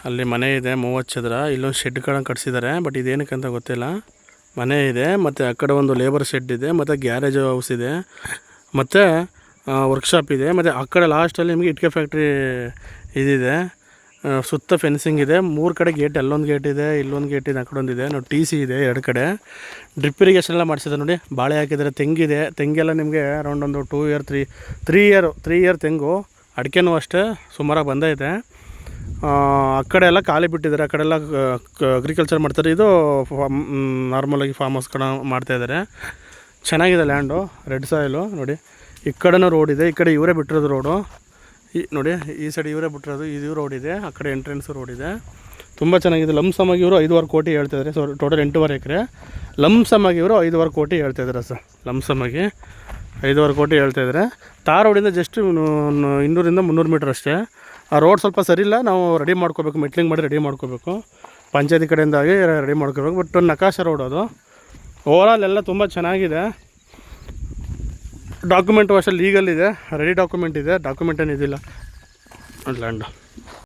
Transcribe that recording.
ಅಲ್ಲಿ ಮನೆ ಇದೆ 30 ಚದರ. ಇಲ್ಲೊಂದು ಶೆಡ್ಗಳನ್ನು ಕಟ್ಸಿದ್ದಾರೆ, ಬಟ್ ಇದೇನಕ್ಕೆ ಅಂತ ಗೊತ್ತಿಲ್ಲ. ಮನೆ ಇದೆ, ಮತ್ತು ಆ ಕಡೆ ಒಂದು ಲೇಬರ್ ಶೆಡ್ ಇದೆ, ಮತ್ತು ಗ್ಯಾರೇಜ್ ಹೌಸ್ ಇದೆ, ಮತ್ತು ವರ್ಕ್ಶಾಪ್ ಇದೆ. ಮತ್ತು ಆ ಕಡೆ ಲಾಸ್ಟಲ್ಲಿ ನಿಮಗೆ ಇಟ್ಕೆ ಫ್ಯಾಕ್ಟ್ರಿ ಇದಿದೆ. ಸುತ್ತ ಫೆನ್ಸಿಂಗ್ ಇದೆ, 3 ಕಡೆ ಗೇಟ್. ಅಲ್ಲೊಂದು ಗೇಟ್ ಇದೆ, ಇಲ್ಲೊಂದು ಗೇಟ್ ಇದೆ, ಆ ಕಡೆ ಒಂದಿದೆ ನೋಡಿ. ಟಿ ಸಿ ಇದೆ 2 ಕಡೆ. ಡ್ರಿಪ್ ಇರಿಗೇಷನ್ ಎಲ್ಲ ಮಾಡಿಸಿದ್ದಾರೆ ನೋಡಿ. ಬಾಳೆ ಹಾಕಿದ್ದಾರೆ, ತೆಂಗಿದೆ. ತೆಂಗೆಲ್ಲ ನಿಮಗೆ ಅರೌಂಡ್ ಒಂದು 2 ಇಯರ್ 3 ಇಯರ್ ತೆಂಗು. ಅಡಿಕೆನೂ ಅಷ್ಟೇ ಸುಮಾರಾಗಿ ಬಂದೈತೆ. ಆ ಕಡೆ ಎಲ್ಲ ಖಾಲಿ ಬಿಟ್ಟಿದ್ದಾರೆ, ಆ ಕಡೆ ಎಲ್ಲ ಅಗ್ರಿಕಲ್ಚರ್ ಮಾಡ್ತಾರೆ. ಇದು ನಾರ್ಮಲಾಗಿ ಫಾರ್ಮ್ ಹೌಸ್ ಕಡೆ ಮಾಡ್ತಾಯಿದ್ದಾರೆ. ಚೆನ್ನಾಗಿದೆ ಲ್ಯಾಂಡು, ರೆಡ್ ಸಾಯಿಲು ನೋಡಿ. ಈ ಕಡೆನೂ ರೋಡ್ ಇದೆ, ಈ ಕಡೆ ಇವರೇ ಬಿಟ್ಟಿರೋದು ರೋಡು. ನೋಡಿ ಈ ಸೈಡ್ ಇವರೇ ಬಿಟ್ಟಿರೋದು, ಇದು ರೋಡ್ ಇದೆ, ಆ ಕಡೆ ಎಂಟ್ರೆನ್ಸ್ ರೋಡ್ ಇದೆ. ತುಂಬ ಚೆನ್ನಾಗಿದೆ. ಲಮ್ಸಮಾಗಿ ಇವರು 5.5 ಕೋಟಿ ಹೇಳ್ತಾಯಿದ್ದಾರೆ. ಸೊ ಟೋಟಲ್ 8.5 ಎಕರೆ. ಲಮ್ಸಮಾಗಿ ಇವರು 5.5 ಕೋಟಿ ಹೇಳ್ತಾಯಿದ್ದಾರೆ ಸರ್. ಲಮ್ಸಮಾಗಿ 5.5 ಕೋಟಿ ಹೇಳ್ತಾಯಿದ್ದಾರೆ. ತಾರ್ ರೋಡಿಂದ ಜಸ್ಟ್ 200-300 ಮೀಟ್ರ್ ಅಷ್ಟೇ. ಆ ರೋಡ್ ಸ್ವಲ್ಪ ಸರಿ ಇಲ್ಲ, ನಾವು ರೆಡಿ ಮಾಡ್ಕೋಬೇಕು, ಮೆಟ್ಲಿಂಗ್ ಮಾಡಿ ರೆಡಿ ಮಾಡ್ಕೋಬೇಕು. ಪಂಚಾಯತಿ ಕಡೆಯಿಂದಾಗಿ ರೆಡಿ ಮಾಡ್ಕೋಬೇಕು. ಬಟ್ ನಕಾಶ ರೋಡ್ ಅದು. ಓವರಾಲ್ ಎಲ್ಲ ತುಂಬ ಚೆನ್ನಾಗಿದೆ. ಡಾಕ್ಯುಮೆಂಟು ಅಷ್ಟೇ ಲೀಗಲ್ ಇದೆ, ರೆಡಿ ಡಾಕ್ಯುಮೆಂಟ್ ಇದೆ, ಡಾಕ್ಯುಮೆಂಟ್ ಏನಿದಿಲ್ಲ ಲ್ಯಾಂಡು.